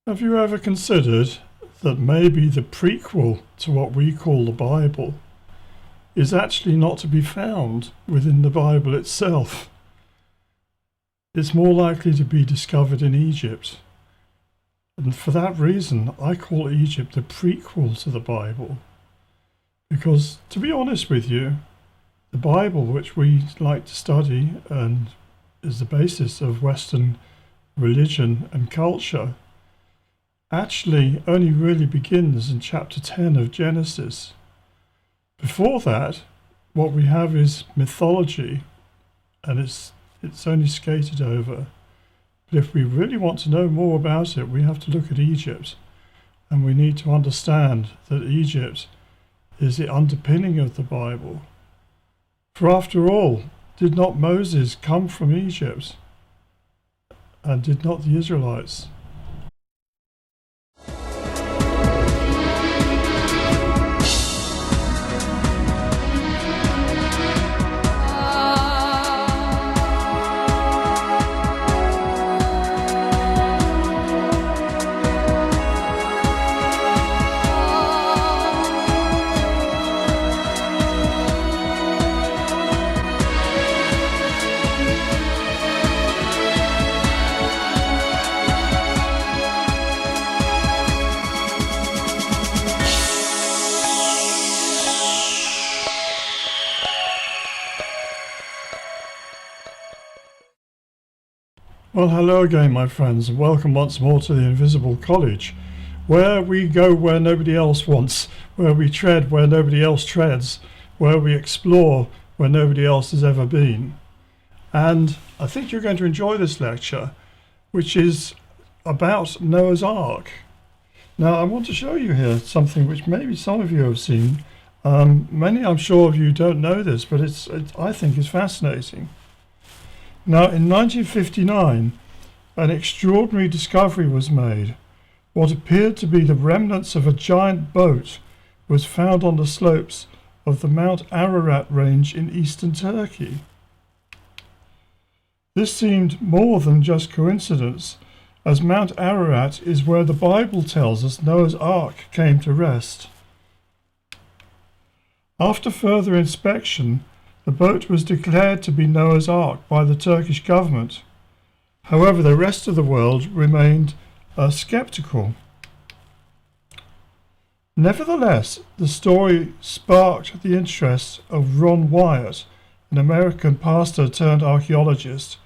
Have you ever considered that maybe the prequel to what we call the Bible is actually not to be found within the Bible itself? It's more likely to be discovered in Egypt. And for that reason, I call Egypt the prequel to the Bible. Because, to be honest with you, the Bible, which we like to study and is the basis of Western religion and culture, actually only really begins in chapter 10 of Genesis. Before that, what we have is mythology, and it's only skated over. But if we really want to know more about it, we have to look at Egypt, and we need to understand that Egypt is the underpinning of the Bible. For after all, did not Moses come from Egypt? And did not the Israelites? Well, hello again, my friends, and welcome once more to the Invisible College, where we go where nobody else wants, where we tread where nobody else treads, where we explore where nobody else has ever been. And I think you're going to enjoy this lecture, which is about Noah's Ark. Now, I want to show you here something which maybe some of you have seen. Many, I'm sure, of you don't know this, but I think it's fascinating. Now, in 1959, an extraordinary discovery was made. What appeared to be the remnants of a giant boat was found on the slopes of the Mount Ararat range in eastern Turkey. This seemed more than just coincidence, as Mount Ararat is where the Bible tells us Noah's Ark came to rest. After further inspection, the boat was declared to be Noah's Ark by the Turkish government. However, the rest of the world remained skeptical. Nevertheless, the story sparked the interest of Ron Wyatt, an American pastor turned archaeologist,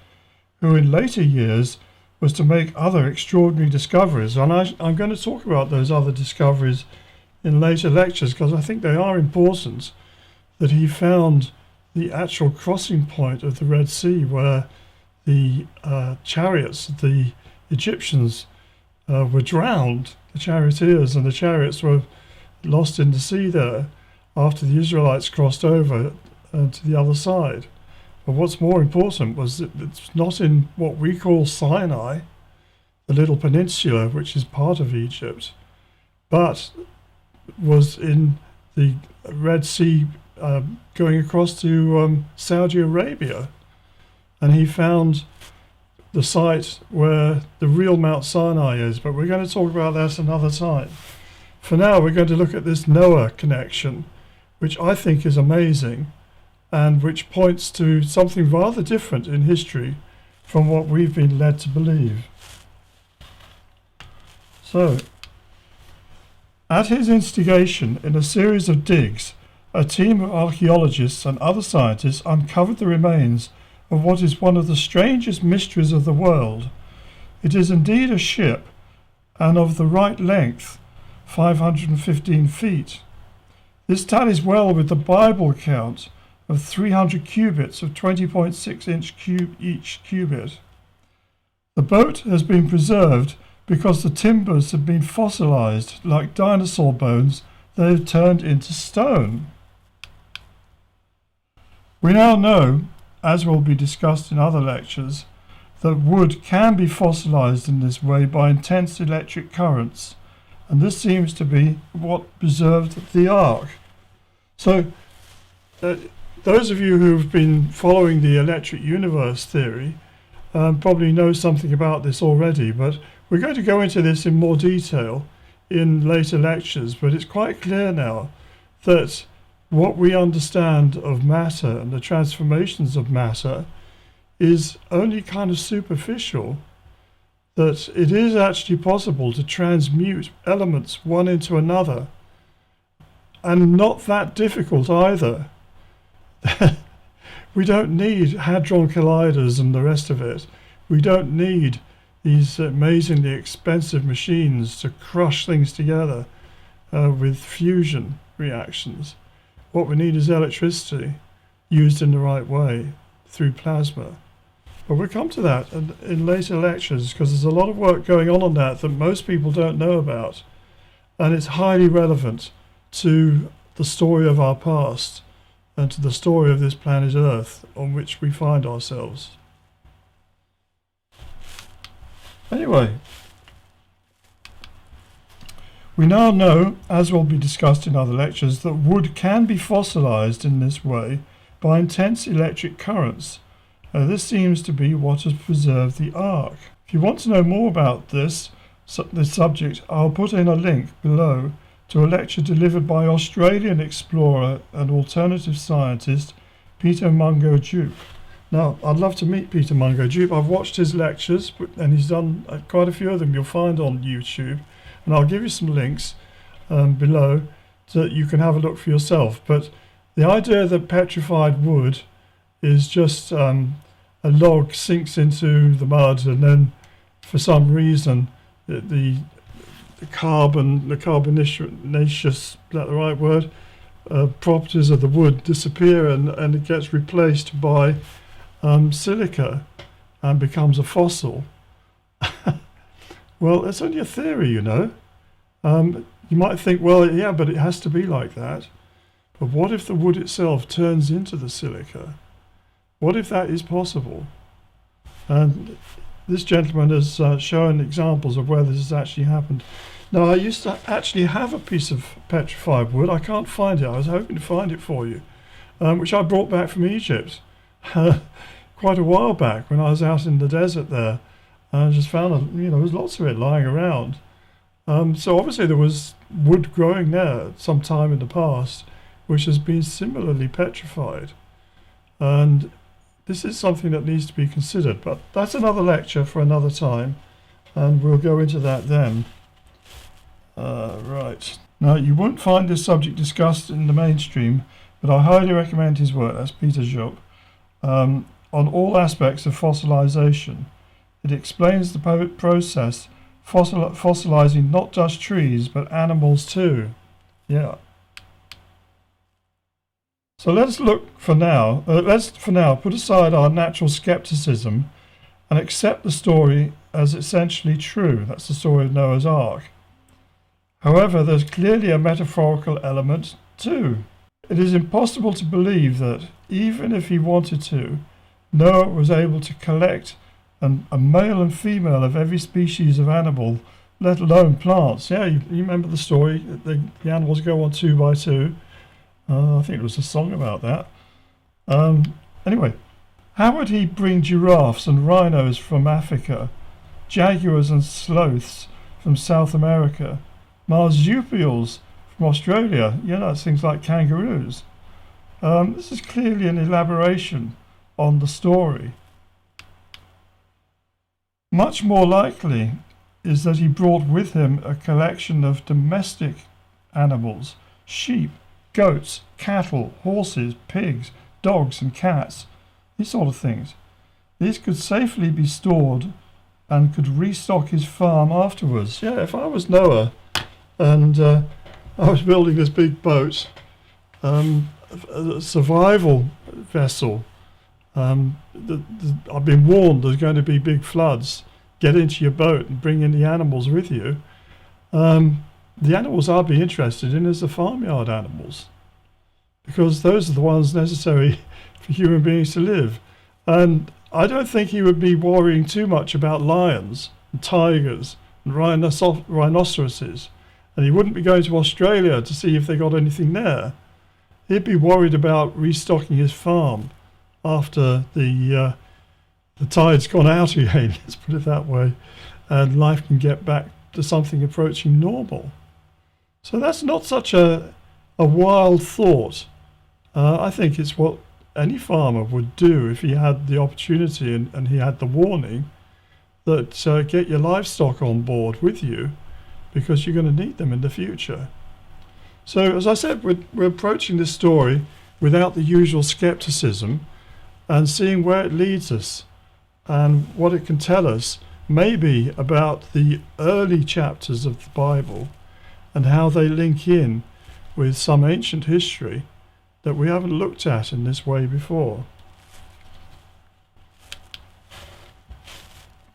who in later years was to make other extraordinary discoveries. And I'm going to talk about those other discoveries in later lectures because I think they are important, that he found the actual crossing point of the Red Sea where the chariots, the Egyptians were drowned, the charioteers and the chariots were lost in the sea there after the Israelites crossed over to the other side. But what's more important was that it's not in what we call Sinai, the little peninsula which is part of Egypt, but was in the Red Sea going across to Saudi Arabia, and he found the site where the real Mount Sinai is, but we're going to talk about that another time. For now, we're going to look at this Noah connection, which I think is amazing and which points to something rather different in history from what we've been led to believe. So, at his instigation, in a series of digs, a team of archaeologists and other scientists uncovered the remains of what is one of the strangest mysteries of the world. It is indeed a ship, and of the right length, 515 feet. This tallies well with the Bible count of 300 cubits of 20.6 inch cube each cubit. The boat has been preserved because the timbers have been fossilized like dinosaur bones. They have turned into stone. We now know, as will be discussed in other lectures, that wood can be fossilized in this way by intense electric currents, and this seems to be what preserved the Ark. So, those of you who've been following the electric universe theory probably know something about this already, but we're going to go into this in more detail in later lectures. But it's quite clear now that what we understand of matter and the transformations of matter is only kind of superficial, that it is actually possible to transmute elements one into another, and not that difficult either. We don't need hadron colliders and the rest of it. We don't need these amazingly expensive machines to crush things together with fusion reactions. What we need is electricity used in the right way through plasma. But we'll come to that in later lectures, because there's a lot of work going on that most people don't know about. And it's highly relevant to the story of our past and to the story of this planet Earth on which we find ourselves. Anyway, we now know, as will be discussed in other lectures, that wood can be fossilized in this way by intense electric currents. This seems to be what has preserved the Ark. If you want to know more about this subject, I'll put in a link below to a lecture delivered by Australian explorer and alternative scientist Peter Mungo Dupe. Now, I'd love to meet Peter Mungo Dupe. I've watched his lectures, and he's done quite a few of them you'll find on YouTube, and I'll give you some links below so that you can have a look for yourself. But the idea that petrified wood is just a log sinks into the mud, and then for some reason the carbonaceous, is that the right word, properties of the wood disappear, and it gets replaced by silica and becomes a fossil. Well, it's only a theory, you know. You might think, well, yeah, but it has to be like that. But what if the wood itself turns into the silica? What if that is possible? And this gentleman has shown examples of where this has actually happened. Now, I used to actually have a piece of petrified wood. I can't find it. I was hoping to find it for you, which I brought back from Egypt quite a while back when I was out in the desert there. I just found, there was lots of it lying around. So obviously there was wood growing there some time in the past, which has been similarly petrified. And this is something that needs to be considered. But that's another lecture for another time, and we'll go into that then. Right. Now, you won't find this subject discussed in the mainstream, but I highly recommend his work, that's Peter Jupp, on all aspects of fossilization. It explains the process, fossilizing not just trees, but animals too. Yeah. So let's for now put aside our natural skepticism and accept the story as essentially true. That's the story of Noah's Ark. However, there's clearly a metaphorical element too. It is impossible to believe that, even if he wanted to, Noah was able to collect a male and female of every species of animal, let alone plants. Yeah, you remember the story, the animals go on 2 by 2. I think it was a song about that. Anyway, how would he bring giraffes and rhinos from Africa, jaguars and sloths from South America, marsupials from Australia? That's things like kangaroos. This is clearly an elaboration on the story. Much more likely is that he brought with him a collection of domestic animals, sheep, goats, cattle, horses, pigs, dogs and cats, these sort of things. These could safely be stored and could restock his farm afterwards. Yeah, if I was Noah and I was building this big boat, a survival vessel, I've been warned there's going to be big floods. Get into your boat and bring in the animals with you. The animals I'd be interested in is the farmyard animals, because those are the ones necessary for human beings to live. And I don't think he would be worrying too much about lions and tigers and rhinoceroses. And he wouldn't be going to Australia to see if they got anything there. He'd be worried about restocking his farm after the the tide's gone out again, let's put it that way, and life can get back to something approaching normal. So that's not such a wild thought. I think it's what any farmer would do if he had the opportunity and he had the warning that get your livestock on board with you, because you're going to need them in the future. So as I said, we're approaching this story without the usual skepticism and seeing where it leads us and what it can tell us, maybe about the early chapters of the Bible and how they link in with some ancient history that we haven't looked at in this way before.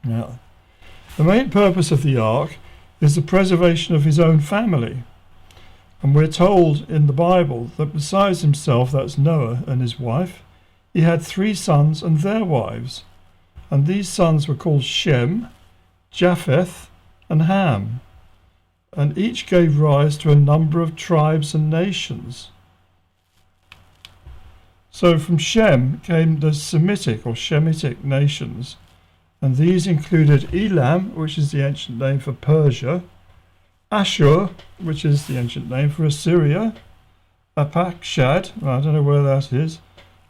Now, the main purpose of the ark is the preservation of his own family. And we're told in the Bible that besides himself, that's Noah and his wife, he had 3 sons and their wives. And these sons were called Shem, Japheth, and Ham. And each gave rise to a number of tribes and nations. So from Shem came the Semitic or Shemitic nations. And these included Elam, which is the ancient name for Persia, Ashur, which is the ancient name for Assyria, Apakshad, I don't know where that is,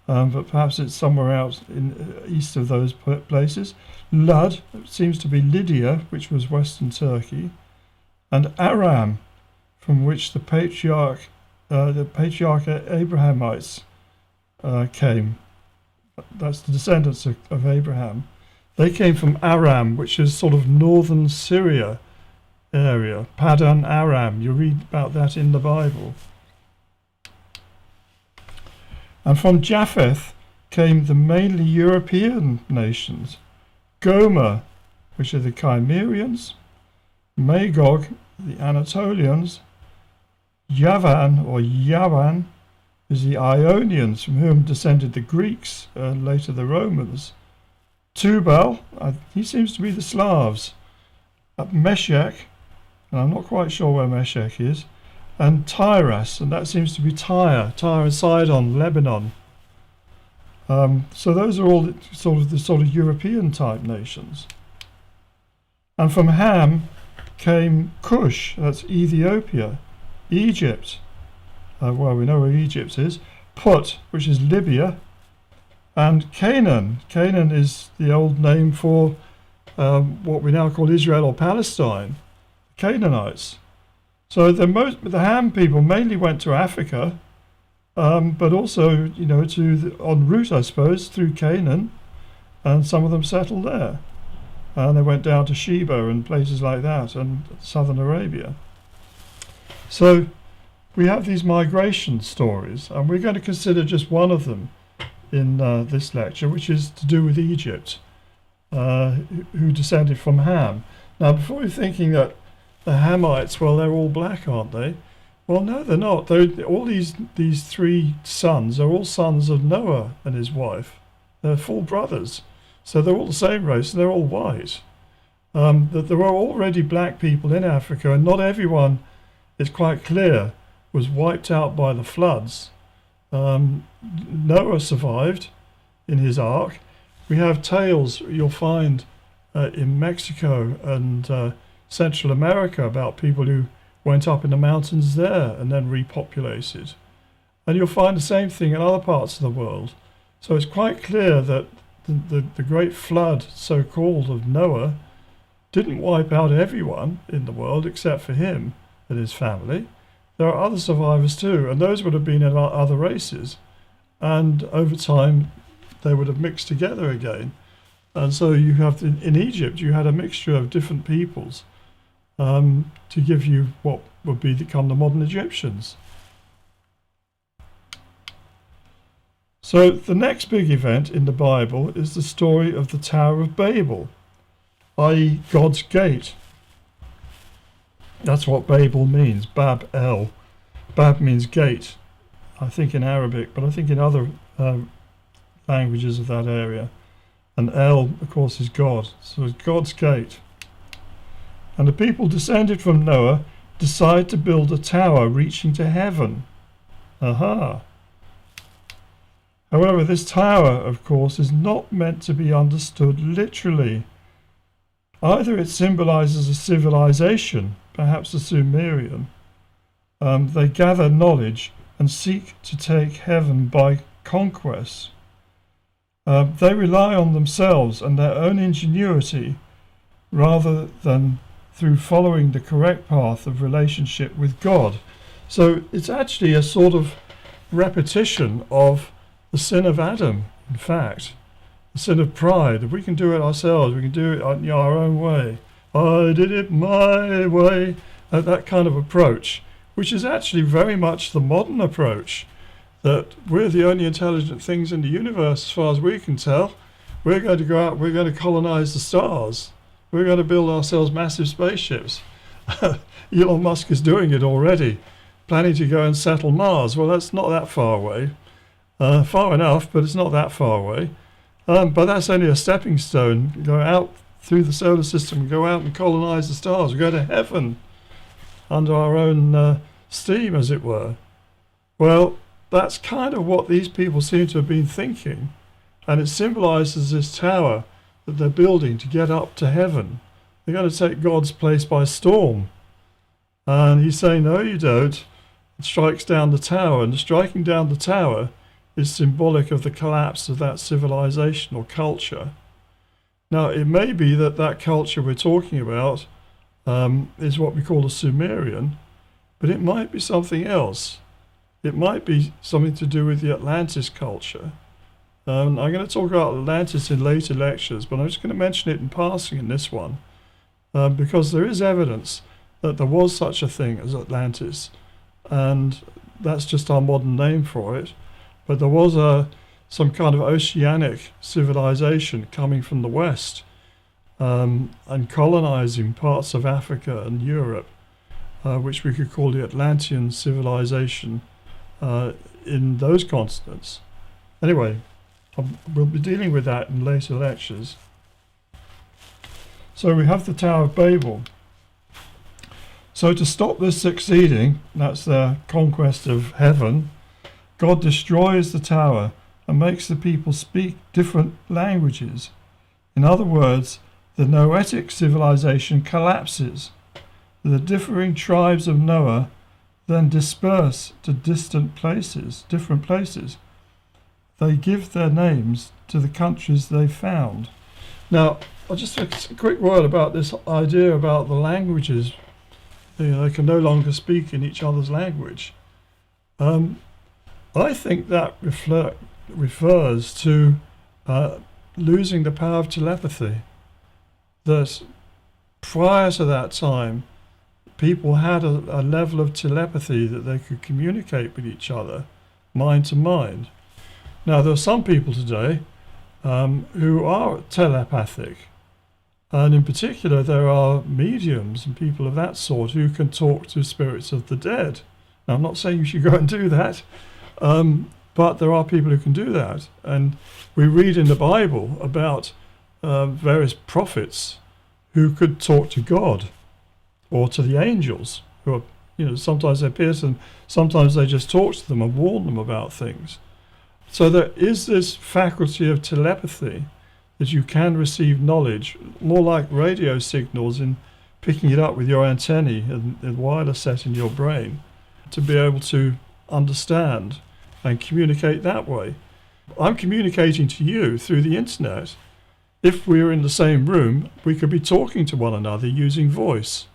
but perhaps it's somewhere out in east of those places, Lud, it seems to be Lydia, which was western Turkey, and Aram, from which the patriarch Abrahamites came. That's the descendants of Abraham. They came from Aram, which is sort of northern Syria area, Paddan Aram. You read about that in the Bible. And from Japheth came the mainly European nations, Gomer, which are the Cimmerians, Magog, the Anatolians, Yavan is the Ionians, from whom descended the Greeks and later the Romans. Tubal, he seems to be the Slavs. Meshech, and I'm not quite sure where Meshech is, and Tyras, and that seems to be Tyre and Sidon, Lebanon. So those are all the sort of European type nations. And from Ham came Cush, that's Ethiopia, Egypt, well, we know where Egypt is, Put, which is Libya, and Canaan. Canaan is the old name for what we now call Israel or Palestine, Canaanites. So the Ham people mainly went to Africa, but also, en route, I suppose, through Canaan, and some of them settled there. And they went down to Sheba and places like that, and southern Arabia. So we have these migration stories, and we're going to consider just one of them in this lecture, which is to do with Egypt, who descended from Ham. Now, before you're thinking that the Hamites, well, they're all black, aren't they? Well, no, they're not. All these 3 sons are all sons of Noah and his wife. They're full brothers. So they're all the same race, and they're all white. That there were already black people in Africa, and not everyone, it's quite clear, was wiped out by the floods. Noah survived in his ark. We have tales you'll find in Mexico and Central America about people who went up in the mountains there and then repopulated. And you'll find the same thing in other parts of the world. So it's quite clear that the great flood, so-called, of Noah didn't wipe out everyone in the world except for him and his family. There are other survivors too, and those would have been in other races. And over time, they would have mixed together again. And so you have, in Egypt, you had a mixture of different peoples to give you what would become the modern Egyptians. So the next big event in the Bible is the story of the Tower of Babel, i.e. God's gate. That's what Babel means, Bab-El. Bab means gate, I think in Arabic, but I think in other languages of that area. And El, of course, is God. So it's God's gate. And the people descended from Noah decide to build a tower reaching to heaven. Aha! However, this tower, of course, is not meant to be understood literally. Either it symbolizes a civilization, perhaps the Sumerian. They gather knowledge and seek to take heaven by conquest. They rely on themselves and their own ingenuity rather than through following the correct path of relationship with God. So it's actually a sort of repetition of the sin of Adam, in fact. The sin of pride. If we can do it ourselves, we can do it our own way. I did it my way. That kind of approach, which is actually very much the modern approach, that we're the only intelligent things in the universe as far as we can tell. We're going to go out, we're going to colonize the stars. We're going to build ourselves massive spaceships. Elon Musk is doing it already, planning to go and settle Mars. Well, that's not that far away. Far enough, but it's not that far away. But that's only a stepping stone. Go out through the solar system, go out and colonize the stars. We go to heaven under our own steam, as it were. Well, that's kind of what these people seem to have been thinking. And it symbolizes this tower that they're building to get up to heaven. They're going to take God's place by storm. And he's saying, no, you don't. It strikes down the tower. And the striking down the tower is symbolic of the collapse of that civilization or culture. Now, it may be that that culture we're talking about is what we call a Sumerian, but it might be something else. It might be something to do with the Atlantis culture. I'm going to talk about Atlantis in later lectures, but I'm just going to mention it in passing in this one, because there is evidence that there was such a thing as Atlantis, and that's just our modern name for it. But there was some kind of oceanic civilization coming from the west and colonizing parts of Africa and Europe, which we could call the Atlantean civilization in those continents. Anyway, we'll be dealing with that in later lectures. So we have the Tower of Babel. So to stop this succeeding, that's their conquest of heaven, God destroys the tower and makes the people speak different languages. In other words, the Noetic civilization collapses. The differing tribes of Noah then disperse to different places. They give their names to the countries they found. Now, I'll just a quick word about this idea about the languages. They can no longer speak in each other's language. I think that refers to losing the power of telepathy. That prior to that time, people had a level of telepathy that they could communicate with each other, mind to mind. Now, there are some people today who are telepathic, and in particular, there are mediums and people of that sort who can talk to spirits of the dead. Now, I'm not saying you should go and do that, but there are people who can do that. And we read in the Bible about various prophets who could talk to God or to the angels, who are, sometimes they appear to them, sometimes they just talk to them and warn them about things. So there is this faculty of telepathy that you can receive knowledge, more like radio signals in picking it up with your antennae and the wireless set in your brain, to be able to understand and communicate that way. I'm communicating to you through the internet. If we were in the same room, we could be talking to one another using voice.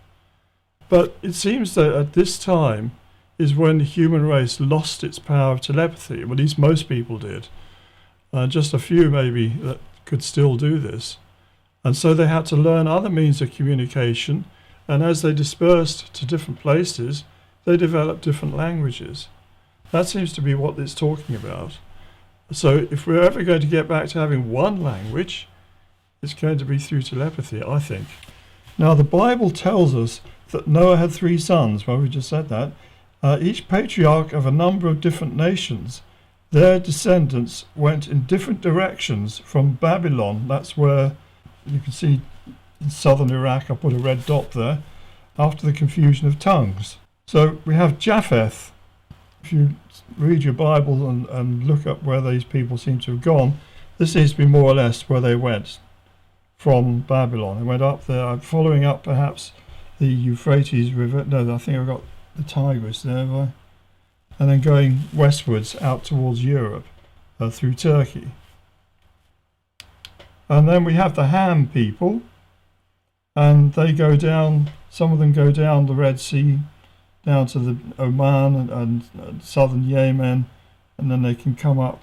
But it seems that at this time is when the human race lost its power of telepathy, or at least most people did. Just a few maybe that could still do this. And so they had to learn other means of communication, and as they dispersed to different places, they developed different languages. That seems to be what it's talking about. So if we're ever going to get back to having one language, it's going to be through telepathy, I think. Now, the Bible tells us that Noah had 3 sons. Well, we just said that. Each patriarch of a number of different nations. Their descendants went in different directions from Babylon. That's where you can see in southern Iraq, I put a red dot there, after the confusion of tongues. So we have Japheth, If you read your Bible and look up where these people seem to have gone, this seems to be more or less where they went from Babylon. They went up there, following up perhaps the Euphrates River. No, I think I've got the Tigris there, have I? And then going westwards out towards Europe through Turkey. And then we have the Ham people, and they go down, some of them go down the Red Sea, down to the Oman and southern Yemen, and then they can come up,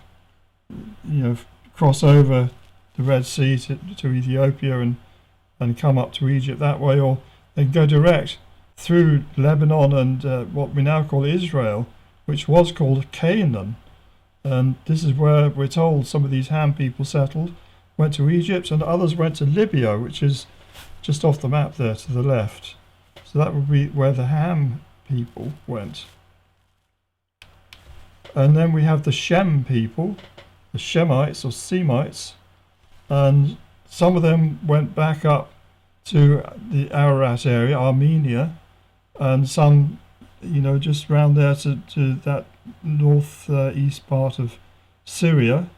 cross over the Red Sea to Ethiopia and come up to Egypt that way, or they can go direct through Lebanon and what we now call Israel, which was called Canaan. And this is where we're told some of these Ham people settled, went to Egypt, and others went to Libya, which is just off the map there to the left. So that would be where the Ham people went. And then we have the Shem people, the Shemites or Semites, and some of them went back up to the Ararat area, Armenia, and some, just round there to that northeast part of Syria.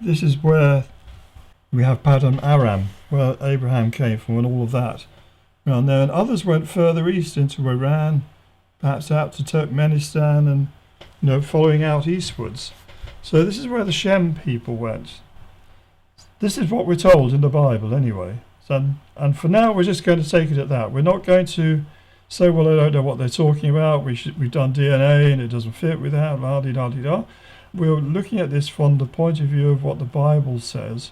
This is where we have Paddan Aram, where Abraham came from, and all of that around there. And others went further east into Iran, perhaps out to Turkmenistan, and following out eastwards. So this is where the Shem people went. This is what we're told in the Bible anyway. And for now, we're just going to take it at that. We're not going to say, well, I don't know what they're talking about. We've done DNA and it doesn't fit with that. La-di-da-di-da. We're looking at this from the point of view of what the Bible says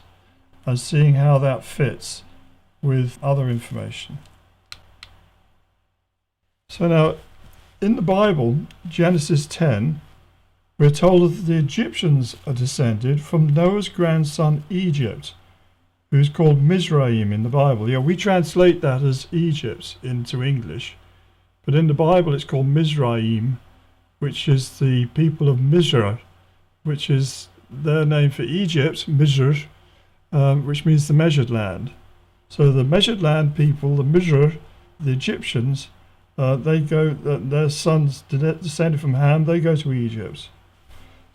and seeing how that fits with other information. So now, in the Bible, Genesis 10, we're told that the Egyptians are descended from Noah's grandson Egypt, who is called Mizraim in the Bible. Yeah, we translate that as Egypt into English, but in the Bible it's called Mizraim, which is the people of Mizra, which is their name for Egypt, Mizr, which means the measured land. So the measured land people, the Mizr, the Egyptians, their sons descended from Ham, they go to Egypt.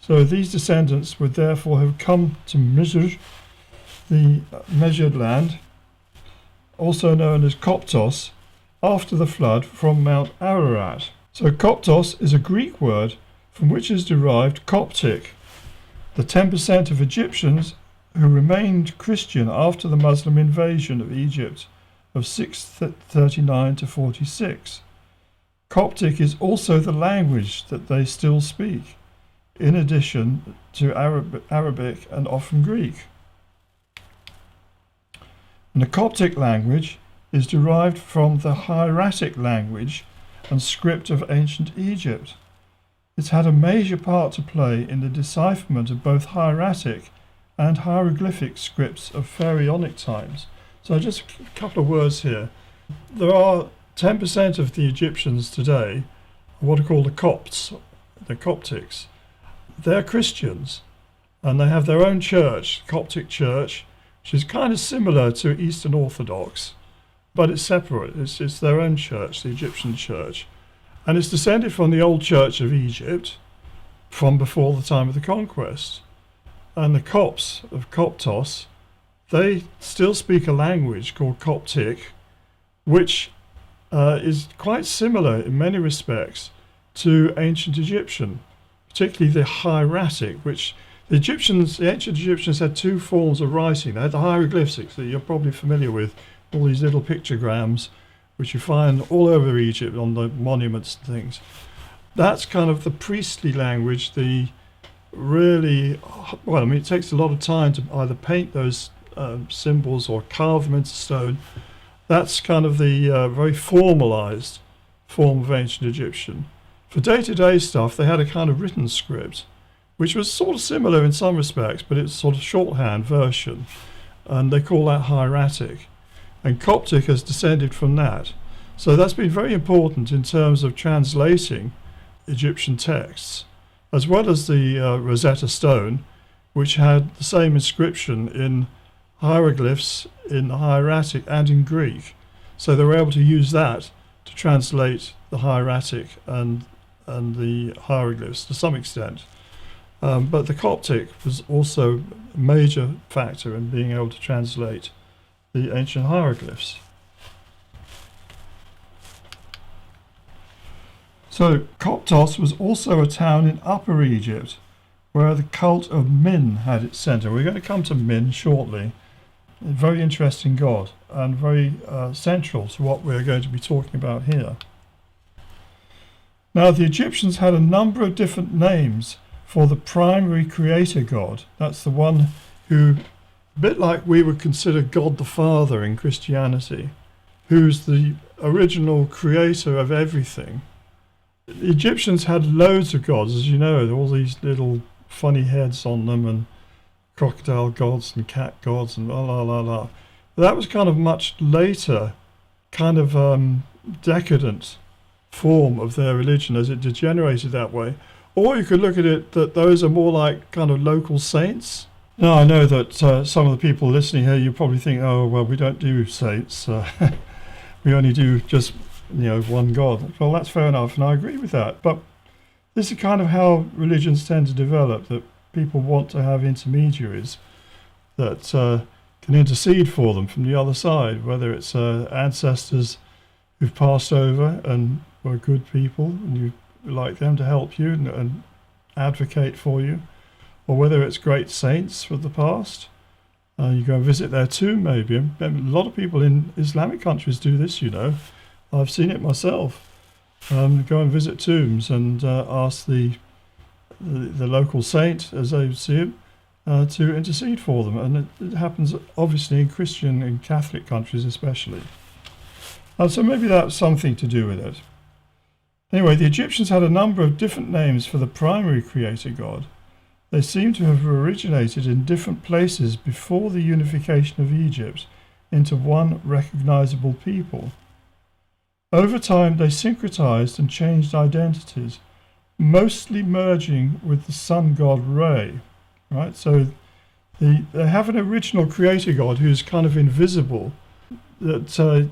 So these descendants would therefore have come to Mizr, the measured land, also known as Koptos, after the flood from Mount Ararat. So Koptos is a Greek word from which is derived Coptic, the 10% of Egyptians who remained Christian after the Muslim invasion of Egypt of 639 to 46. Coptic is also the language that they still speak, in addition to Arabic and often Greek. And the Coptic language is derived from the hieratic language and script of ancient Egypt. It's had a major part to play in the decipherment of both hieratic and hieroglyphic scripts of pharaonic times. So just a couple of words here. There are 10% of the Egyptians today, what are called the Copts, the Coptics. They're Christians, and they have their own church, Coptic church, which is kind of similar to Eastern Orthodox, but it's separate. It's their own church, the Egyptian church, and it's descended from the old church of Egypt from before the time of the conquest. And the Copts of Koptos, they still speak a language called Coptic, which is quite similar in many respects to ancient Egyptian, particularly the hieratic, which the ancient Egyptians had two forms of writing. They had the hieroglyphics that you're probably familiar with, all these little pictograms, which you find all over Egypt on the monuments and things. That's kind of the priestly language, it takes a lot of time to either paint those symbols or carve them into stone. That's kind of the very formalized form of ancient Egyptian. For day-to-day stuff, they had a kind of written script, which was sort of similar in some respects, but it's sort of shorthand version, and they call that hieratic. And Coptic has descended from that. So that's been very important in terms of translating Egyptian texts, as well as the Rosetta Stone, which had the same inscription in hieroglyphs, in hieratic and in Greek. So they were able to use that to translate the hieratic and and the hieroglyphs to some extent. But the Coptic was also a major factor in being able to translate the ancient hieroglyphs. So Coptos was also a town in Upper Egypt where the cult of Min had its centre. We're going to come to Min shortly. A very interesting god and very central to what we're going to be talking about here. Now the Egyptians had a number of different names for the primary creator god. That's the one who, a bit like we would consider God the Father in Christianity, who's the original creator of everything. The Egyptians had loads of gods, as you know, all these little funny heads on them, and crocodile gods and cat gods and la la la la. That was kind of much later, kind of decadent form of their religion as it degenerated that way. Or you could look at it that those are more like kind of local saints. Now I know that some of the people listening here, you probably think, oh well, we don't do saints. We only do just one God. Well, that's fair enough, and I agree with that. But this is kind of how religions tend to develop, that people want to have intermediaries that can intercede for them from the other side, whether it's ancestors who've passed over and were good people, and you like them to help you and advocate for you, or whether it's great saints from the past. You go and visit their tomb maybe. A lot of people in Islamic countries do this, I've seen it myself. Go and visit tombs and ask the local saint, as they see him, to intercede for them. And it happens obviously in Christian and Catholic countries especially. So maybe that's something to do with it. Anyway, the Egyptians had a number of different names for the primary creator god. They seem to have originated in different places before the unification of Egypt into one recognizable people. Over time, they syncretized and changed identities, mostly merging with the sun god Re. Right? So they have an original creator god who's kind of invisible, that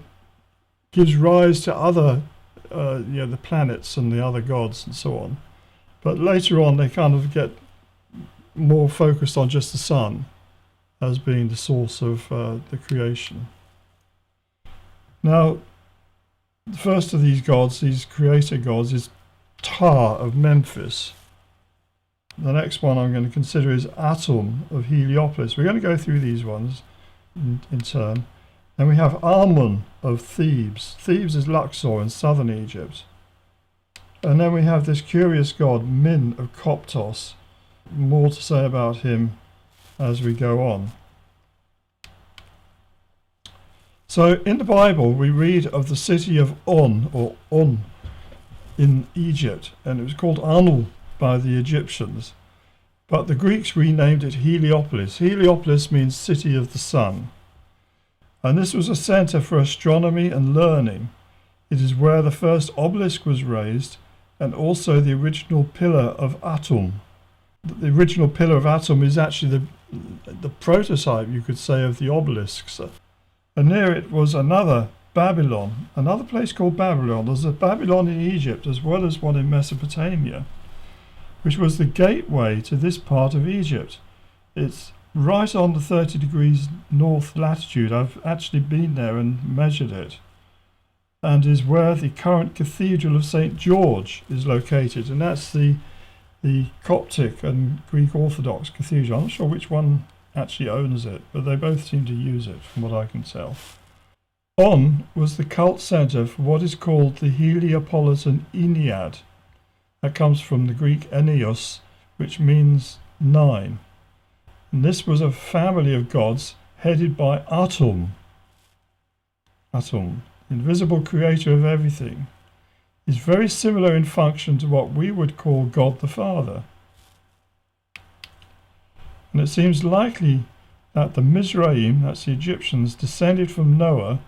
gives rise to other, the planets and the other gods and so on. But later on, they kind of get more focused on just the sun as being the source of the creation. Now, the first of these gods, these creator gods, is Ptah of Memphis. The next one I'm going to consider is Atum of Heliopolis. We're going to go through these ones in turn. Then we have Amun of Thebes. Thebes is Luxor in southern Egypt. And then we have this curious god, Min of Coptos. More to say about him as we go on. So in the Bible we read of the city of On, or On, in Egypt, and it was called Anu by the Egyptians. But the Greeks renamed it Heliopolis. Heliopolis means city of the sun. And this was a centre for astronomy and learning. It is where the first obelisk was raised, and also the original pillar of Atum. The original pillar of Atum is actually the prototype, you could say, of the obelisks. And near it was another Babylon, another place called Babylon. There's a Babylon in Egypt as well as one in Mesopotamia, which was the gateway to this part of Egypt. It's right on the 30 degrees north latitude. I've actually been there and measured it, and is where the current Cathedral of St. George is located, and that's the Coptic and Greek Orthodox cathedral. I'm not sure which one actually owns it, but they both seem to use it from what I can tell. On was the cult centre for what is called the Heliopolitan Ennead. That comes from the Greek Enneos, which means 9. And this was a family of gods headed by Atum. Atum, invisible creator of everything, is very similar in function to what we would call God the Father. And it seems likely that the Mizraim, that's the Egyptians, descended from Noah,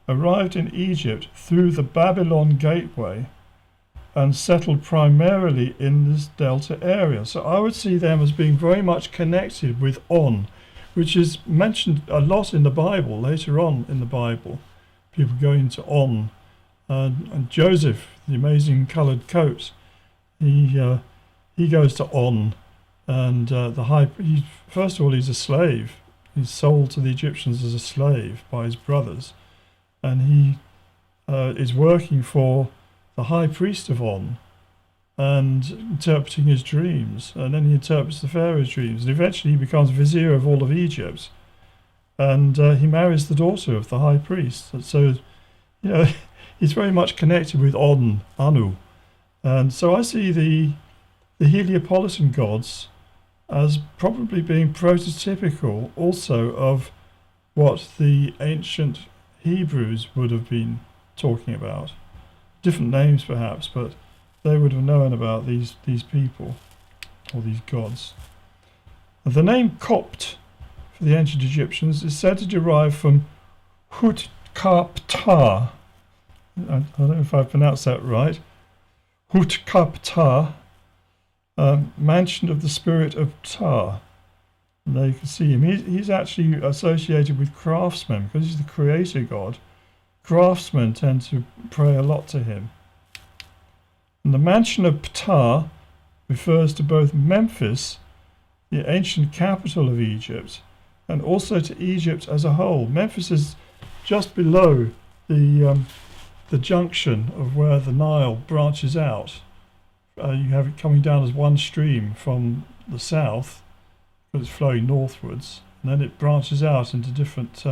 arrived in Egypt through the Babylon gateway, and settled primarily in this delta area. So I would see them as being very much connected with On, which is mentioned a lot in the Bible, later on in the Bible. People going to On. And Joseph, the amazing coloured coat, he goes to On, and first of all he's a slave. He's sold to the Egyptians as a slave by his brothers, and he is working for the high priest of On and interpreting his dreams, and then he interprets the Pharaoh's dreams, and eventually he becomes vizier of all of Egypt, and he marries the daughter of the high priest. And so, he's very much connected with On, Anu, and so I see the Heliopolitan gods as probably being prototypical also of what the ancient Hebrews would have been talking about. Different names perhaps, but they would have known about these people, or these gods. The name Copt for the ancient Egyptians is said to derive from Hutkaptah. I don't know if I pronounced that right. Hutkaptah, mansion of the spirit of Ptah. And there you can see him. He's actually associated with craftsmen because he's the creator god. Craftsmen tend to pray a lot to him. And the mansion of Ptah refers to both Memphis, the ancient capital of Egypt, and also to Egypt as a whole. Memphis is just below the junction of where the Nile branches out. You have it coming down as one stream from the south, because it's flowing northwards, and then it branches out into different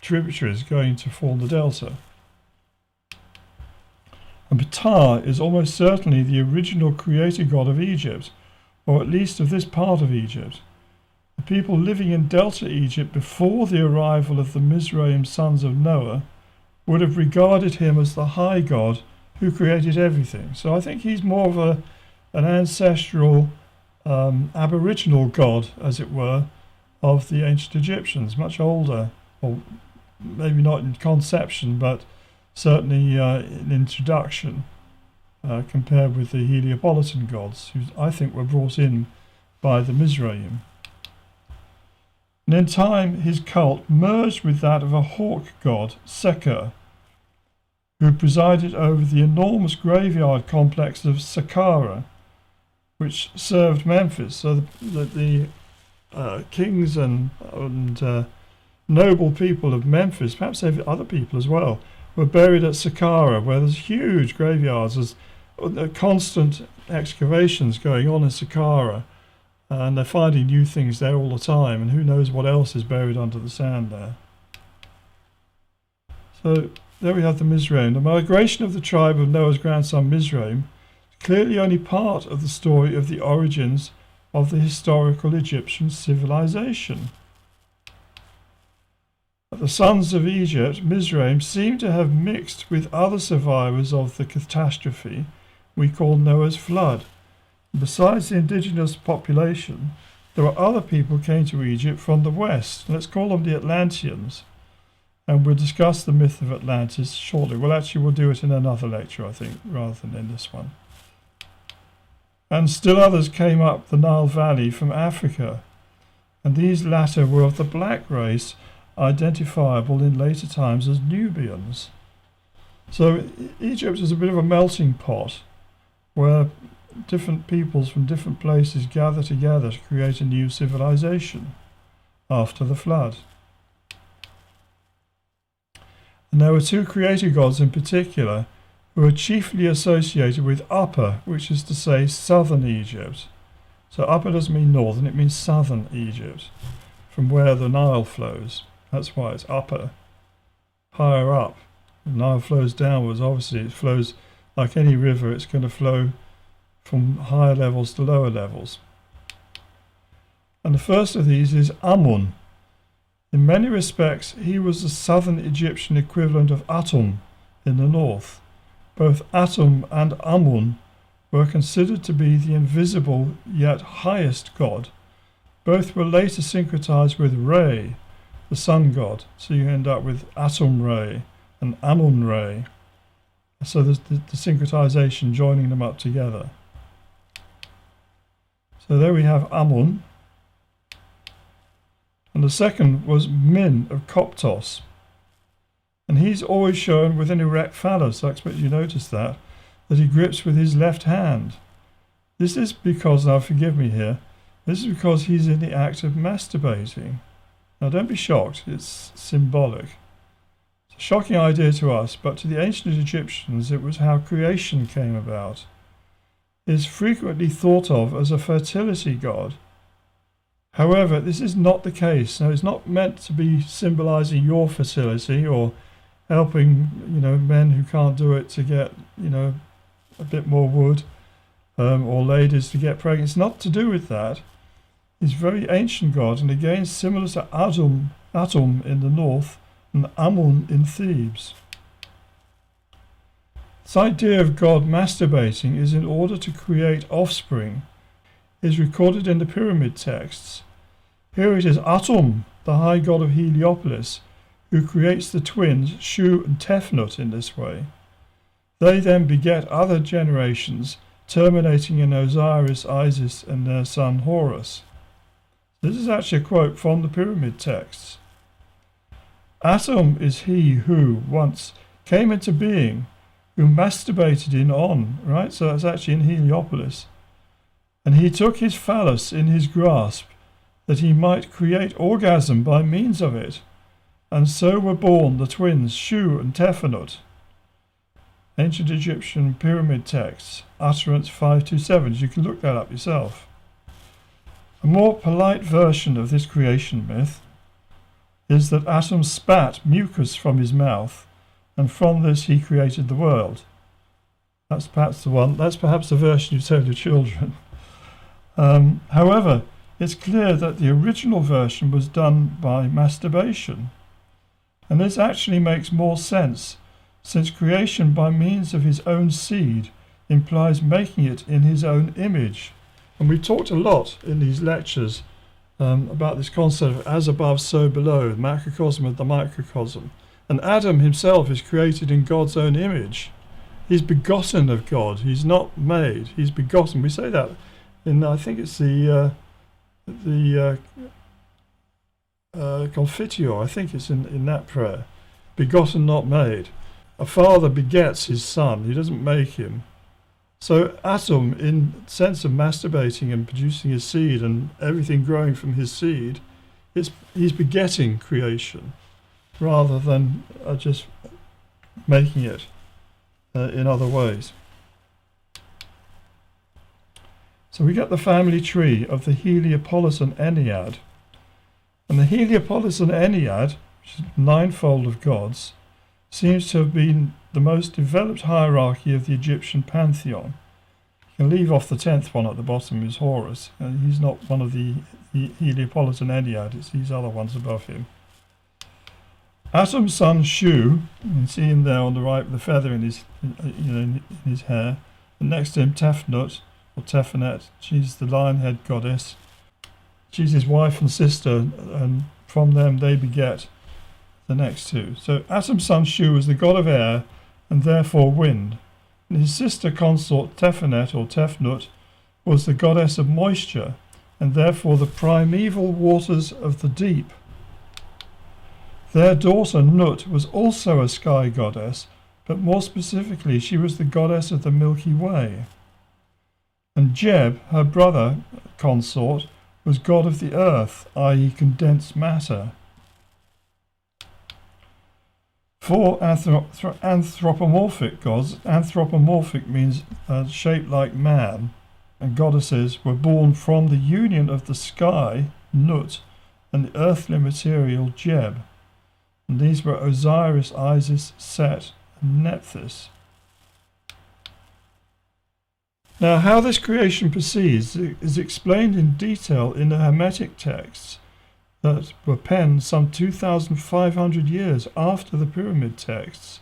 tributaries going to form the delta. And Ptah is almost certainly the original creator god of Egypt, or at least of this part of Egypt. The people living in Delta Egypt before the arrival of the Mizraim sons of Noah would have regarded him as the high god who created everything. So I think he's more of an ancestral, aboriginal god, as it were, of the ancient Egyptians, much older, or maybe not in conception, but certainly in introduction, compared with the Heliopolitan gods, who I think were brought in by the Mizraim. And in time, his cult merged with that of a hawk god, Seker, who presided over the enormous graveyard complex of Saqqara, which served Memphis. So the kings and noble people of Memphis, perhaps other people as well, were buried at Saqqara, where there's huge graveyards. There's constant excavations going on in Saqqara, and they're finding new things there all the time, and who knows what else is buried under the sand there. So there we have the Mizraim. The migration of the tribe of Noah's grandson Mizraim is clearly only part of the story of the origins of the historical Egyptian civilization. The sons of Egypt, Mizraim, seem to have mixed with other survivors of the catastrophe we call Noah's flood. Besides the indigenous population, there were other people who came to Egypt from the west. Let's call them the Atlanteans. And we'll discuss the myth of Atlantis shortly. Well, actually, we'll do it in another lecture, I think, rather than in this one. And still others came up the Nile Valley from Africa. And these latter were of the black race, identifiable in later times as Nubians. So Egypt is a bit of a melting pot where different peoples from different places gather together to create a new civilization after the flood. And there were two creator gods in particular who are chiefly associated with Upper, which is to say southern Egypt. So Upper doesn't mean northern, it means southern Egypt, from where the Nile flows. That's why it's upper, higher up. The Nile flows downwards. Obviously, it flows like any river. It's going to flow from higher levels to lower levels. And the first of these is Amun. In many respects, he was the southern Egyptian equivalent of Atum in the north. Both Atum and Amun were considered to be the invisible yet highest god. Both were later syncretized with Re, the sun god, so you end up with Atum Re and Amun Re. So there's the syncretization joining them up together. So there we have Amun. And the second was Min of Coptos. And he's always shown with an erect phallus. I expect you noticed that. that he grips with his left hand. This is because, now forgive me here, this is because he's in the act of masturbating. Now don't be shocked, it's symbolic. It's a shocking idea to us, but to the ancient Egyptians it was how creation came about. It is frequently thought of as a fertility god. However, this is not the case. Now, it's not meant to be symbolizing your fertility or helping, men who can't do it to get, a bit more wood, or ladies to get pregnant. It's not to do with that. He's a very ancient god, and again similar to Atum in the north and Amun in Thebes. This idea of God masturbating is in order to create offspring. It is recorded in the pyramid texts. Here it is Atum, the high god of Heliopolis, who creates the twins Shu and Tefnut in this way. They then beget other generations, terminating in Osiris, Isis, and their son Horus. This is actually a quote from the pyramid texts. Atum is he who once came into being, who masturbated in On, right? So that's actually in Heliopolis. And he took his phallus in his grasp, that he might create orgasm by means of it. And so were born the twins Shu and Tefnut. Ancient Egyptian pyramid texts, utterance 527. You can look that up yourself. A more polite version of this creation myth is that Atum spat mucus from his mouth, and from this he created the world. That's perhaps the version you tell your children. However, it's clear that the original version was done by masturbation. And this actually makes more sense, since creation by means of his own seed implies making it in his own image. And we've talked a lot in these lectures about this concept of as above, so below, the macrocosm of the microcosm. And Adam himself is created in God's own image. He's begotten of God. He's not made. He's begotten. We say that in, I think it's the Confiteor. I think it's in that prayer. Begotten, not made. A father begets his son. He doesn't make him. So Atum, in sense of masturbating and producing his seed and everything growing from his seed, he's begetting creation rather than just making it in other ways. So we get the family tree of the Heliopolis and Ennead. And the Heliopolis and Ennead, which is ninefold of gods, seems to have been the most developed hierarchy of the Egyptian pantheon. You can leave off the 10th one at the bottom is Horus. He's not one of the Heliopolis and Ennead, it's these other ones above him. Atum's son Shu, you can see him there on the right with the feather in his hair, and next to him Tefnut, or Tefnet, she's the lion-head goddess. She's his wife and sister, and from them they beget the next two. So Atum's son Shu is the god of air, and therefore wind. And his sister consort Tefnet, or Tefnut, was the goddess of moisture, and therefore the primeval waters of the deep. Their daughter Nut was also a sky goddess, but more specifically she was the goddess of the Milky Way. And Jeb, her brother consort, was god of the earth, i.e. condensed matter. For anthropomorphic gods, anthropomorphic means shaped like man, and goddesses were born from the union of the sky, Nut, and the earthly material, Jeb. And these were Osiris, Isis, Set, and Nephthys. Now, how this creation proceeds is explained in detail in the Hermetic texts that were penned some 2,500 years after the pyramid texts.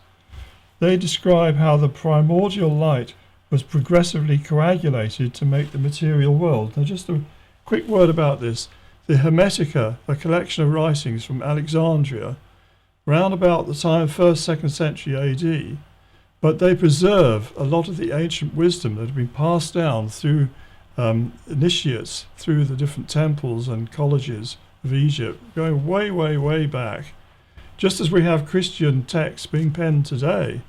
They describe how the primordial light was progressively coagulated to make the material world. Now, just a quick word about this. The Hermetica, a collection of writings from Alexandria, round about the time 1st, 2nd century AD, but they preserve a lot of the ancient wisdom that had been passed down through initiates, through the different temples and colleges of Egypt, going way, way, way back. Just as we have Christian texts being penned today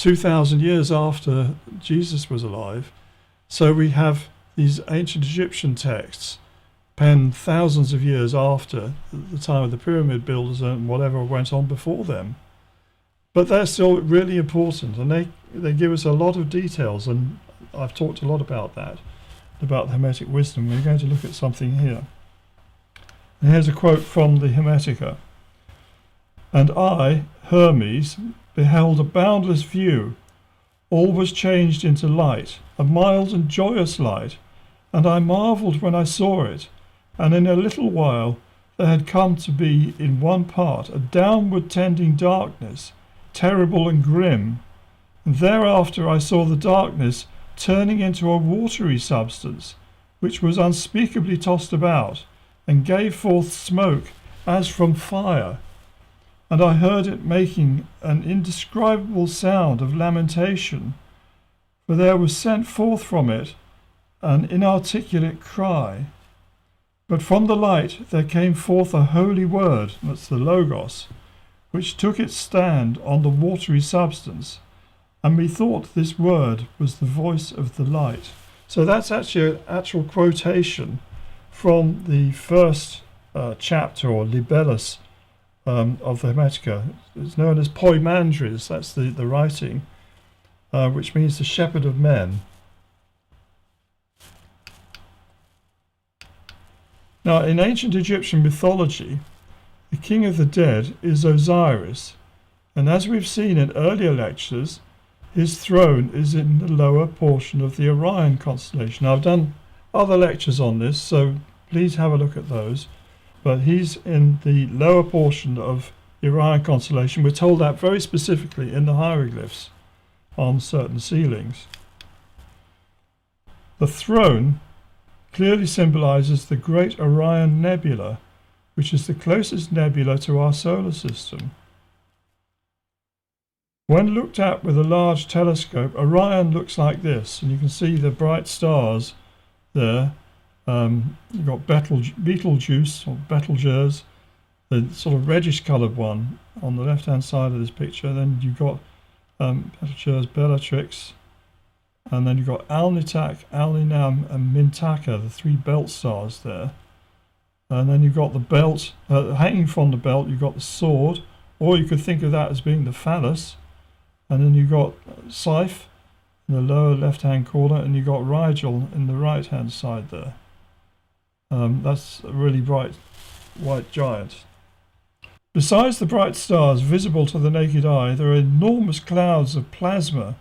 2,000 years after Jesus was alive. So we have these ancient Egyptian texts penned thousands of years after the time of the pyramid builders and whatever went on before them. But they're still really important, and they give us a lot of details, and I've talked a lot about that, about the Hermetic wisdom. We're going to look at something here. And here's a quote from the Hermetica. "And I, Hermes, beheld a boundless view. All was changed into light, a mild and joyous light, and I marvelled when I saw it. And in a little while there had come to be in one part a downward tending darkness, terrible and grim. And thereafter I saw the darkness turning into a watery substance, which was unspeakably tossed about, and gave forth smoke as from fire. And I heard it making an indescribable sound of lamentation, for there was sent forth from it an inarticulate cry. But from the light there came forth a holy word," that's the Logos, "which took its stand on the watery substance, and methought this word was the voice of the light." So that's actually an actual quotation from the first chapter, or libellus, of the Hermetica. It's known as Poimandres, that's the writing, which means the shepherd of men. Now, in ancient Egyptian mythology, the king of the dead is Osiris, and as we've seen in earlier lectures, his throne is in the lower portion of the Orion constellation. Now, I've done other lectures on this, so please have a look at those. But he's in the lower portion of the Orion constellation. We're told that very specifically in the hieroglyphs on certain ceilings. The throne clearly symbolizes the Great Orion Nebula, which is the closest nebula to our solar system. When looked at with a large telescope, Orion looks like this, and you can see the bright stars there. You've got Betelgeuse, or Betelgeuse, the sort of reddish coloured one on the left-hand side of this picture. Then you've got Betelgeuse, Bellatrix, and then you've got Alnitak, Alninam, and Mintaka, the three belt stars there. And then you've got the belt, hanging from the belt, you've got the sword, or you could think of that as being the phallus. And then you've got Scythe in the lower left-hand corner, and you've got Rigel in the right-hand side there. That's a really bright white giant. Besides the bright stars visible to the naked eye, there are enormous clouds of plasma.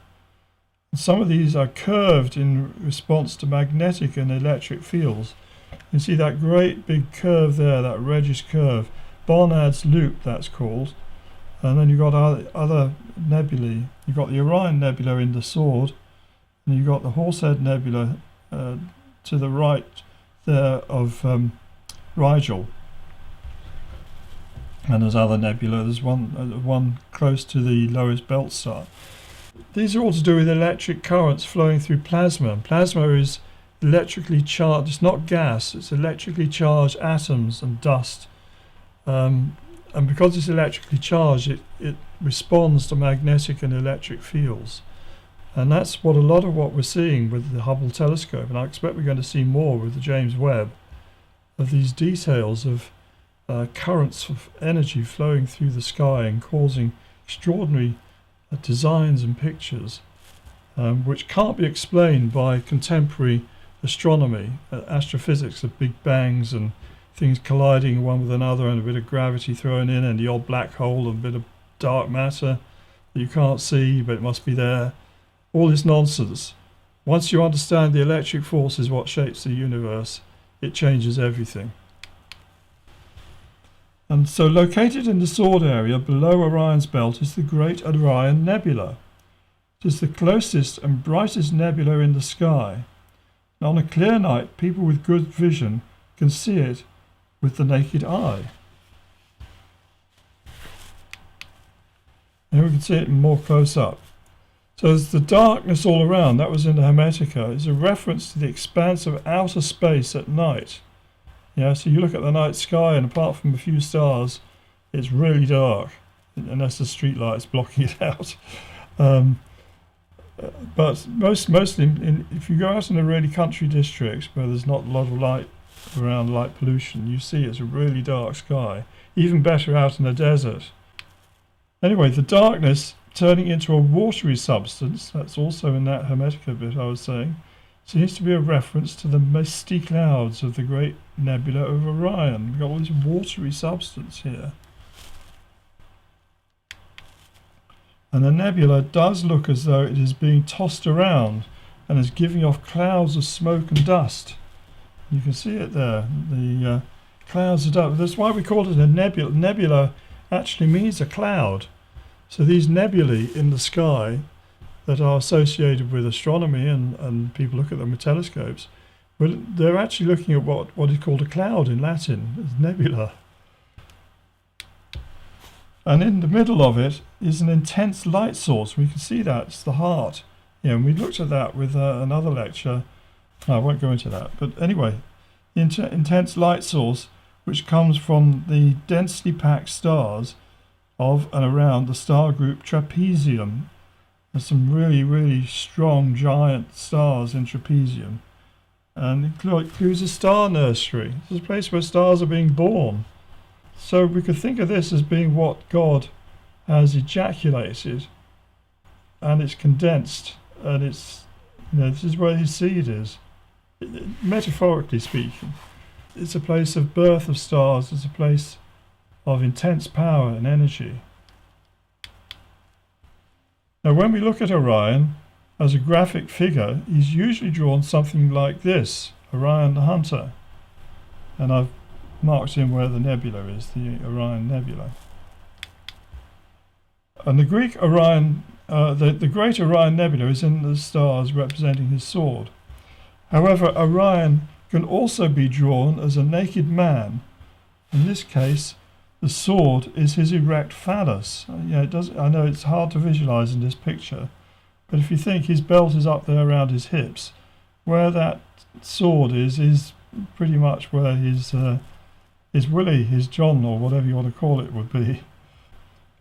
And some of these are curved in response to magnetic and electric fields. You can see that great big curve there, that reddish curve. Barnard's Loop, that's called. And then you've got other nebulae. You've got the Orion Nebula in the sword, and you've got the Horsehead Nebula to the right there of Rigel. And there's other nebula. There's one close to the lowest belt star. These are all to do with electric currents flowing through plasma. Plasma is electrically charged. It's not gas. It's electrically charged atoms and dust. And because it's electrically charged, it responds to magnetic and electric fields. And that's what a lot of what we're seeing with the Hubble telescope, and I expect we're going to see more with the James Webb, of these details of currents of energy flowing through the sky and causing extraordinary designs and pictures, which can't be explained by contemporary astronomy, astrophysics of big bangs and things colliding one with another and a bit of gravity thrown in and the odd black hole and a bit of dark matter that you can't see but it must be there. All this nonsense. Once you understand the electric force is what shapes the universe, it changes everything. And so located in the sword area below Orion's belt is the Great Orion Nebula. It is the closest and brightest nebula in the sky. And on a clear night, people with good vision can see it with the naked eye. And we can see it more close up. So there's the darkness all around, that was in the Hermetica, is a reference to the expanse of outer space at night. Yeah, so you look at the night sky and apart from a few stars, it's really dark, unless the street light's blocking it out. But mostly, if you go out in the really country districts where there's not a lot of light around, light pollution, you see it's a really dark sky. Even better out in the desert. Anyway, the darkness turning into a watery substance, that's also in that Hermetica bit I was saying, seems to be a reference to the misty clouds of the Great Nebula of Orion. We've got all this watery substance here. And the nebula does look as though it is being tossed around and is giving off clouds of smoke and dust. You can see it there, the clouds of dust. That's why we call it a nebula. Nebula actually means a cloud. So these nebulae in the sky that are associated with astronomy and people look at them with telescopes, well, they're actually looking at what is called a cloud in Latin, it's nebula. And in the middle of it is an intense light source. We can see that, it's the heart. Yeah, and we looked at that with another lecture. No, I won't go into that. But anyway, the intense light source, which comes from the densely packed stars of and around the star group Trapezium. There's some really, really strong giant stars in Trapezium. And it includes a star nursery. This is a place where stars are being born. So we could think of this as being what God has ejaculated, and it's condensed, and it's, this is where his seed is. Metaphorically speaking, it's a place of birth of stars, it's a place of intense power and energy. Now when we look at Orion as a graphic figure, he's usually drawn something like this, Orion the Hunter. And I've marked in where the nebula is, the Orion Nebula. And the Greek Orion, the Great Orion Nebula is in the stars representing his sword. However, Orion can also be drawn as a naked man. In this case, the sword is his erect phallus. It does. I know it's hard to visualize in this picture, but if you think his belt is up there around his hips, where that sword is pretty much where his willy, his John, or whatever you want to call it, would be.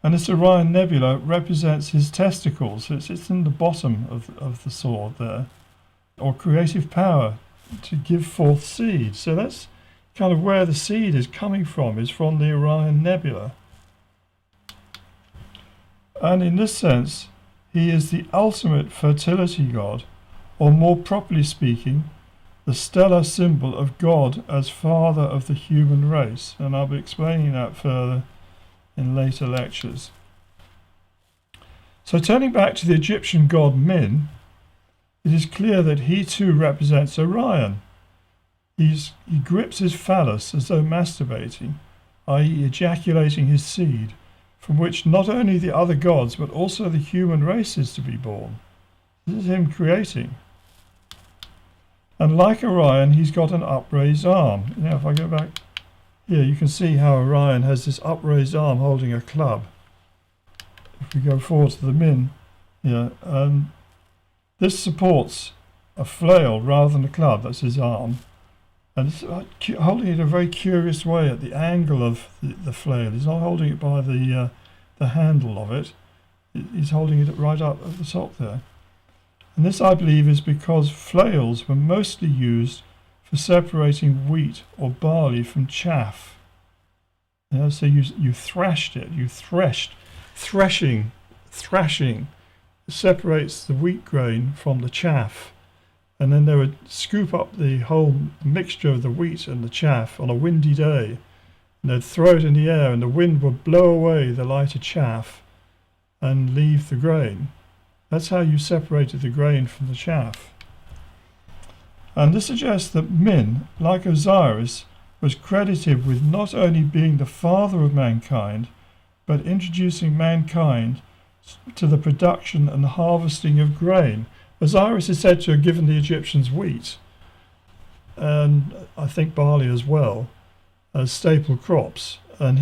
And this Orion Nebula represents his testicles. It's in the bottom of the sword there, or creative power to give forth seed. So that's kind of where the seed is coming from, is from the Orion Nebula. And in this sense, he is the ultimate fertility god, or more properly speaking, the stellar symbol of God as father of the human race. And I'll be explaining that further in later lectures. So turning back to the Egyptian god Min, it is clear that he too represents Orion. He grips his phallus as though masturbating, i.e. ejaculating his seed, from which not only the other gods but also the human race is to be born. This is him creating. And like Orion, he's got an upraised arm. Now if I go back here, you can see how Orion has this upraised arm holding a club. If we go forward to the Min, this supports a flail rather than a club, that's his arm. And it's holding it a very curious way at the angle of the flail. He's not holding it by the handle of it. He's holding it right up at the top there. And this, I believe, is because flails were mostly used for separating wheat or barley from chaff. So you thrashed it, you threshed. Thrashing separates the wheat grain from the chaff. And then they would scoop up the whole mixture of the wheat and the chaff on a windy day. And they'd throw it in the air and the wind would blow away the lighter chaff and leave the grain. That's how you separated the grain from the chaff. And this suggests that Min, like Osiris, was credited with not only being the father of mankind, but introducing mankind to the production and harvesting of grain. Osiris is said to have given the Egyptians wheat, and I think barley as well, as staple crops. And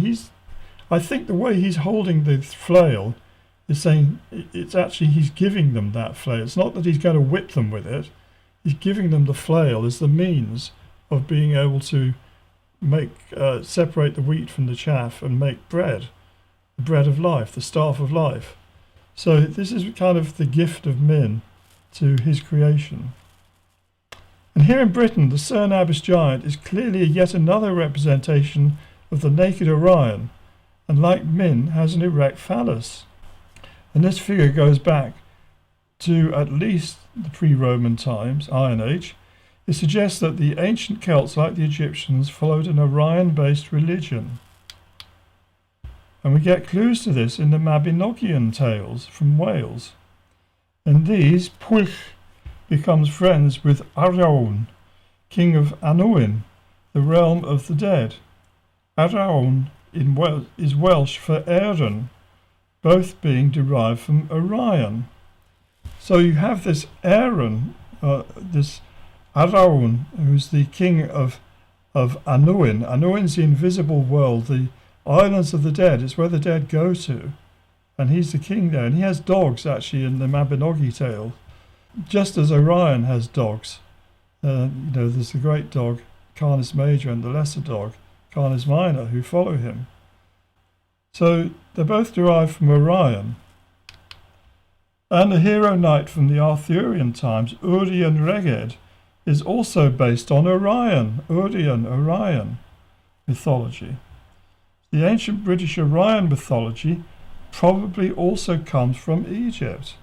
I think the way he's holding the flail is saying it's actually he's giving them that flail. It's not that he's going to whip them with it. He's giving them the flail as the means of being able to make separate the wheat from the chaff and make bread, the bread of life, the staff of life. So this is kind of the gift of Min to his creation. And here in Britain, the Cernabis giant is clearly yet another representation of the naked Orion, and like Min, has an erect phallus. And this figure goes back to at least the pre-Roman times, Iron Age. It suggests that the ancient Celts, like the Egyptians, followed an Orion-based religion. And we get clues to this in the Mabinogion tales from Wales. In these, Pwyll becomes friends with Arion, king of Annwn, the realm of the dead. Arion is Welsh for Aaron, both being derived from Orion. So you have this Aaron, this Arion, who's the king of Annwn. Annwn's the invisible world, the islands of the dead. It's where the dead go to. And he's the king there. And he has dogs, actually, in the Mabinogi tale. Just as Orion has dogs. There's the great dog, Canis Major, and the lesser dog, Canis Minor, who follow him. So they're both derived from Orion. And the hero knight from the Arthurian times, Urien Reged, is also based on Orion mythology. The ancient British Orion mythology probably also comes from Egypt.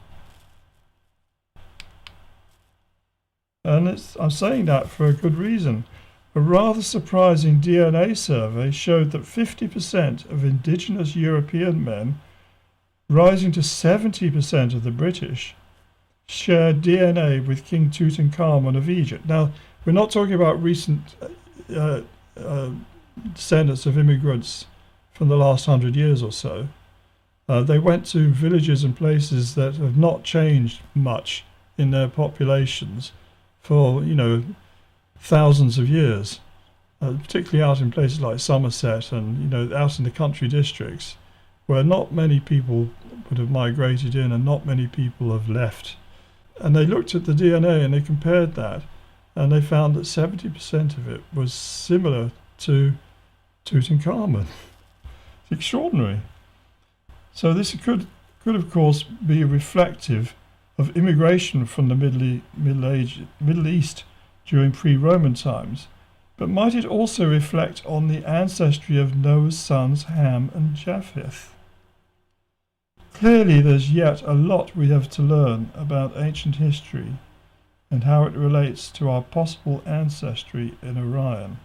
And I'm saying that for a good reason. A rather surprising DNA survey showed that 50% of indigenous European men, rising to 70% of the British, share DNA with King Tutankhamun of Egypt. Now, we're not talking about recent descendants of immigrants from the last 100 years or so. They went to villages and places that have not changed much in their populations for, thousands of years, particularly out in places like Somerset and, out in the country districts, where not many people would have migrated in and not many people have left. And they looked at the DNA and they compared that, and they found that 70% of it was similar to Tutankhamun. It's extraordinary. So this could of course be reflective of immigration from the Middle East during pre-Roman times, but might it also reflect on the ancestry of Noah's sons Ham and Japheth? Clearly there's yet a lot we have to learn about ancient history and how it relates to our possible ancestry in Orion.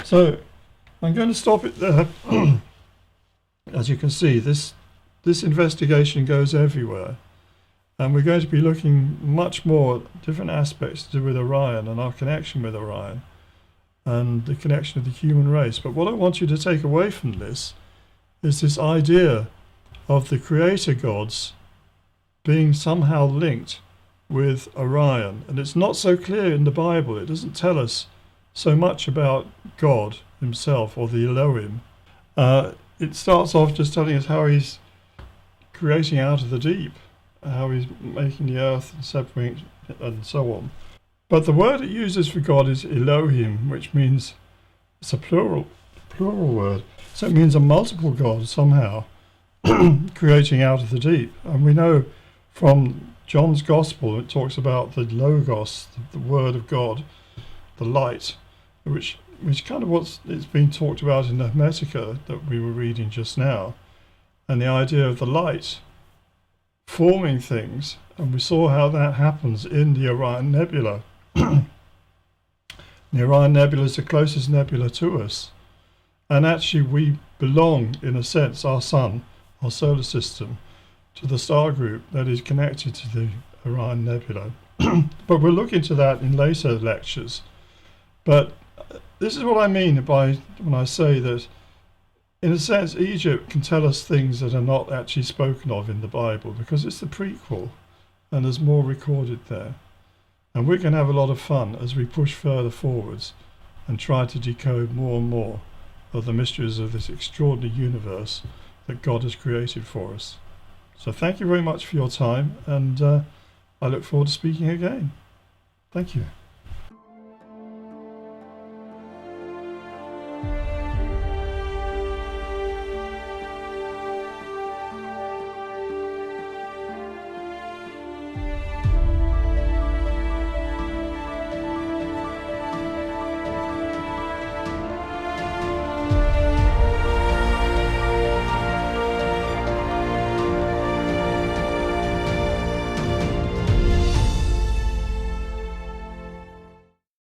So I'm going to stop it there. As you can see, this investigation goes everywhere, and we're going to be looking much more at different aspects to do with Orion and our connection with Orion and the connection of the human race. But what I want you to take away from this is this idea of the creator gods being somehow linked with Orion. And it's not so clear in the Bible. It doesn't tell us so much about God himself or the Elohim. It starts off just telling us how he's creating out of the deep, how he's making the earth and separating and so on. But the word it uses for God is Elohim, which means it's a plural word. So it means a multiple God somehow creating out of the deep. And we know from John's Gospel, it talks about the Logos, the Word of God, the light, which kind of what it's been talked about in the Hermetica that we were reading just now, and the idea of the light forming things, and we saw how that happens in the Orion Nebula. The Orion Nebula is the closest nebula to us, and actually we belong, in a sense, our sun, our solar system, to the star group that is connected to the Orion Nebula. But we'll look into that in later lectures. But this is what I mean when I say that, in a sense, Egypt can tell us things that are not actually spoken of in the Bible, because it's the prequel, and there's more recorded there. And we can have a lot of fun as we push further forwards and try to decode more and more of the mysteries of this extraordinary universe that God has created for us. So thank you very much for your time, and I look forward to speaking again. Thank you.